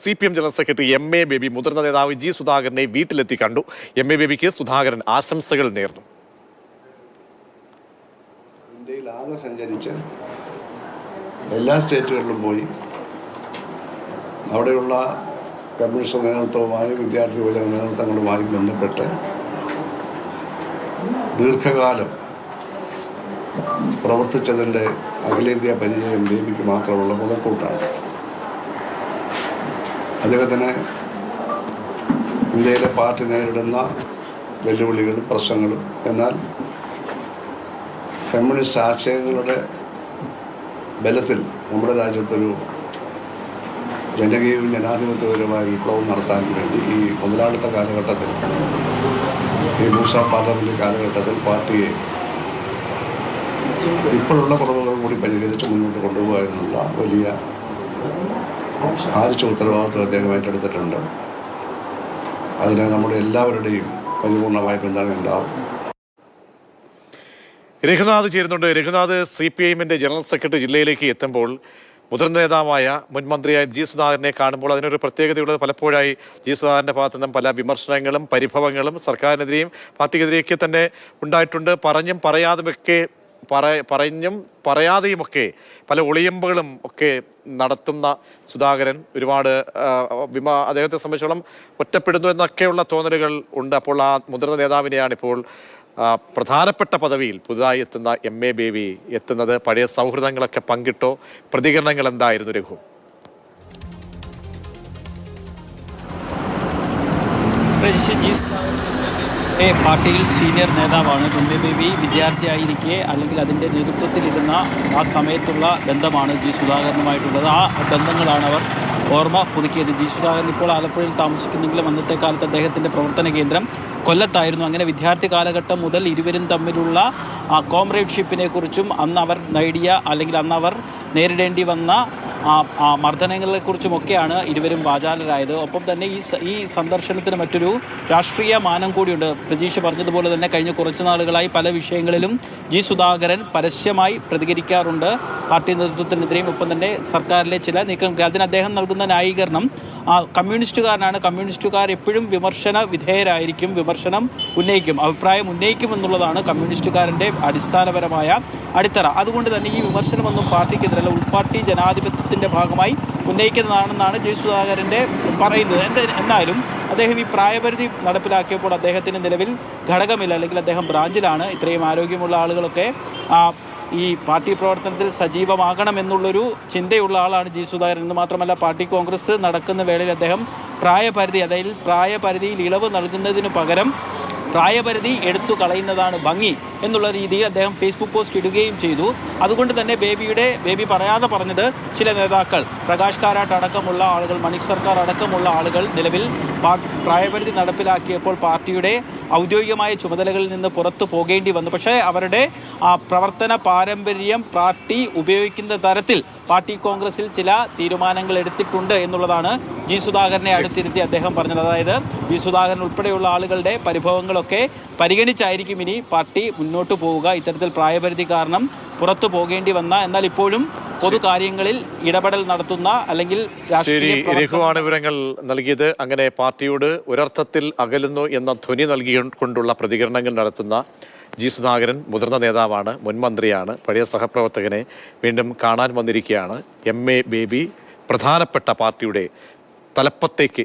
CPM general secretary MA baby മുതിർന്ന നേതാവ് G സുധാകരനെ വീട്ടിലെത്തി കണ്ടു. MA ബേബിക്ക് സുധാകരൻ ആശംസകൾ നേർന്നു. ഇന്ത്യയിൽ ആകെ സഞ്ചരിച്ച് എല്ലാ സ്റ്റേറ്റുകളിലും പോയി അവിടെയുള്ള കമ്മ്യൂണിസ്റ്റ് നേതൃത്വവുമായും വിദ്യാർത്ഥി യുവജന നേതൃത്വങ്ങളുമായും ബന്ധപ്പെട്ട് ദീർഘകാലം പ്രവർത്തിച്ചതിൻ്റെ അഖിലേന്ത്യാ പരിചയം ബേബിക്ക് മാത്രമുള്ള മുതൽക്കൂട്ടാണ്. അദ്ദേഹത്തിന് ഇന്ത്യയിലെ പാർട്ടി നേരിടുന്ന വെല്ലുവിളികളും പ്രശ്നങ്ങളും, എന്നാൽ കമ്മ്യൂണിസ്റ്റ് ആശയങ്ങളുടെ ബലത്തിൽ നമ്മുടെ രാജ്യത്തൊരു ജനകീയവും ജനാധിപത്യപരമായ വിപ്ലവം നടത്താൻ വേണ്ടി ഈ മുതലാളിത്ത കാലഘട്ടത്തിൽ, ഈ മൂസ പാർലമെന്റ് കാലഘട്ടത്തിൽ പാർട്ടിയെ ഇപ്പോഴുള്ള കുറവുകൾ കൂടി പരിഹരിച്ച് മുന്നോട്ട് കൊണ്ടുപോകുക എന്നുള്ള വലിയ ഭാരിച്ച ഉത്തരവാദിത്വം അദ്ദേഹം ഏറ്റെടുത്തിട്ടുണ്ട്. അതിന് നമ്മുടെ എല്ലാവരുടെയും പരിപൂർണമായ പിന്തുണ ഉണ്ടാവും. രഘുനാഥ് ചേരുന്നുണ്ട്. രഘുനാഥ്, CPIMന്റെ ജനറൽ സെക്രട്ടറി ജില്ലയിലേക്ക് എത്തുമ്പോൾ മുതിർന്ന നേതാവായ മുൻ മന്ത്രിയായ G സുധാകരനെ കാണുമ്പോൾ അതിനൊരു പ്രത്യേകതയുള്ളത്, പലപ്പോഴായി G സുധാകരൻ്റെ ഭാഗത്തു നിന്നും പല വിമർശനങ്ങളും പരിഭവങ്ങളും സർക്കാരിനെതിരെയും പാർട്ടിക്കെതിരെയൊക്കെ തന്നെ ഉണ്ടായിട്ടുണ്ട്. പറഞ്ഞും പറയാതുമൊക്കെ പറഞ്ഞും പറയാതെയുമൊക്കെ പല ഒളിയമ്പുകളും ഒക്കെ നടത്തുന്ന സുധാകരൻ ഒരുപാട് അദ്ദേഹത്തെ സംബന്ധിച്ചോളം ഒറ്റപ്പെടുന്നു എന്നൊക്കെയുള്ള തോന്നലുകൾ ഉണ്ട്. അപ്പോൾ ആ മുതിർന്ന നേതാവിനെയാണ് ഇപ്പോൾ പ്രധാനപ്പെട്ട പദവിയിൽ പുതുതായി എത്തുന്ന MA ബേബി എത്തുന്നത്. പഴയ സൗഹൃദങ്ങളൊക്കെ പങ്കിട്ടോ? പ്രതികരണങ്ങൾ എന്തായിരുന്നു രഘു? പാർട്ടിയിൽ സീനിയർ നേതാവാണ്. MA ബേബി വിദ്യാർത്ഥിയായിരിക്കെ അല്ലെങ്കിൽ അതിൻ്റെ നേതൃത്വത്തിലിരുന്ന ആ സമയത്തുള്ള ബന്ധമാണ് G സുധാകരനുമായിട്ടുള്ളത്. ആ ബന്ധങ്ങളാണ് അവർ ഓർമ്മ പുതുക്കിയത്. G സുധാകരൻ ഇപ്പോൾ ആലപ്പുഴയിൽ താമസിക്കുന്നെങ്കിലും അന്നത്തെ കാലത്ത് അദ്ദേഹത്തിൻ്റെ പ്രവർത്തന കേന്ദ്രം കൊല്ലത്തായിരുന്നു. അങ്ങനെ വിദ്യാർത്ഥി കാലഘട്ടം മുതൽ ഇരുവരും തമ്മിലുള്ള കോംറേഡ്ഷിപ്പിനെ കുറിച്ചും അന്ന് അവർ നേടിയ അല്ലെങ്കിൽ അന്ന് അവർ നേരിടേണ്ടി വന്ന മർദ്ദനങ്ങളെക്കുറിച്ചുമൊക്കെയാണ് ഇരുവരും വാചാലരായത്. ഒപ്പം തന്നെ ഈ സന്ദർശനത്തിന് മറ്റൊരു രാഷ്ട്രീയ മാനം കൂടിയുണ്ട്. പ്രജീഷ് പറഞ്ഞതുപോലെ തന്നെ കഴിഞ്ഞ കുറച്ചു നാളുകളായി പല വിഷയങ്ങളിലും G സുധാകരൻ പരസ്യമായി പ്രതികരിക്കാറുണ്ട് പാർട്ടി നേതൃത്വത്തിനെതിരെയും. ഒപ്പം തന്നെ സർക്കാരിലെ ചില നീക്കങ്ങൾ, അതിന് അദ്ദേഹം നൽകുന്ന ന്യായീകരണം കമ്മ്യൂണിസ്റ്റുകാരനാണ്, കമ്മ്യൂണിസ്റ്റുകാർ എപ്പോഴും വിമർശന വിധേയരായിരിക്കും, വിമർശനം ഉന്നയിക്കും, അഭിപ്രായം ഉന്നയിക്കും എന്നുള്ളതാണ് കമ്മ്യൂണിസ്റ്റുകാരൻ്റെ അടിസ്ഥാനപരമായ അടിത്തറ. അതുകൊണ്ട് തന്നെ ഈ വിമർശനമൊന്നും പാർട്ടിക്കെതിരല്ല, ഉൾപാർട്ടി ജനാധിപത്യത്തിൻ്റെ ഭാഗമായി ഉന്നയിക്കുന്നതാണെന്നാണ് G സുധാകരൻ്റെ പറയുന്നത്. എന്നാലും അദ്ദേഹം ഈ പ്രായപരിധി നടപ്പിലാക്കിയപ്പോൾ അദ്ദേഹത്തിന് നിലവിൽ ഘടകമില്ല, അല്ലെങ്കിൽ അദ്ദേഹം ബ്രാഞ്ചിലാണ്. ഇത്രയും ആരോഗ്യമുള്ള ആളുകളൊക്കെ ഈ പാർട്ടി പ്രവർത്തനത്തിൽ സജീവമാകണമെന്നുള്ളൊരു ചിന്തയുള്ള ആളാണ് G സുധാകരൻ. എന്ന് മാത്രമല്ല, പാർട്ടി കോൺഗ്രസ് നടക്കുന്ന വേളയിൽ അദ്ദേഹം പ്രായപരിധിയിൽ ഇളവ് നൽകുന്നതിനു പകരം പ്രായപരിധി എടുത്തു കളയുന്നതാണ് ഭംഗി എന്നുള്ള രീതിയിൽ അദ്ദേഹം ഫേസ്ബുക്ക് പോസ്റ്റ് ഇടുകയും ചെയ്തു. അതുകൊണ്ട് തന്നെ ബേബി പറയാതെ പറഞ്ഞത് ചില നേതാക്കൾ, പ്രകാശ് കാരാട്ട് അടക്കമുള്ള ആളുകൾ, മണിക് സർക്കാർ അടക്കമുള്ള ആളുകൾ നിലവിൽ പ്രായപരിധി നടപ്പിലാക്കിയപ്പോൾ പാർട്ടിയുടെ ഔദ്യോഗികമായ ചുമതലകളിൽ നിന്ന് പുറത്തു പോകേണ്ടി വന്നു. പക്ഷേ അവരുടെ പ്രവർത്തന പാരമ്പര്യം പാർട്ടി ഉപയോഗിക്കുന്ന തരത്തിൽ പാർട്ടി കോൺഗ്രസിൽ ചില തീരുമാനങ്ങൾ എടുത്തിട്ടുണ്ട് എന്നുള്ളതാണ് G സുധാകരനെ അടുത്തിരുത്തി അദ്ദേഹം പറഞ്ഞത്. അതായത് G സുധാകരൻ ഉൾപ്പെടെയുള്ള ആളുകളുടെ പരിഭവങ്ങളൊക്കെ പരിഗണിച്ചായിരിക്കും ഇനി പാർട്ടി മുന്നോട്ട് പോവുക. ഇത്തരത്തിൽ പ്രായപരിധി കാരണം പുറത്തു പോകേണ്ടി വന്ന, എന്നാൽ ഇപ്പോഴും പൊതുകാര്യങ്ങളിൽ ഇടപെടൽ നടത്തുന്ന അല്ലെങ്കിൽ രഘുവാണ് വിവരങ്ങൾ നൽകിയത്. അങ്ങനെ പാർട്ടിയോട് ഒരർത്ഥത്തിൽ അകലുന്നു എന്ന ധ്വനി നൽകിക്കൊണ്ടുള്ള പ്രതികരണങ്ങൾ നടത്തുന്ന G സുധാകരൻ മുതിർന്ന നേതാവാണ്, മുൻ മന്ത്രിയാണ്, പഴയ സഹപ്രവർത്തകനെ വീണ്ടും കാണാൻ വന്നിരിക്കുകയാണ്. MA ബേബി പ്രധാനപ്പെട്ട പാർട്ടിയുടെ തലപ്പത്തേക്ക്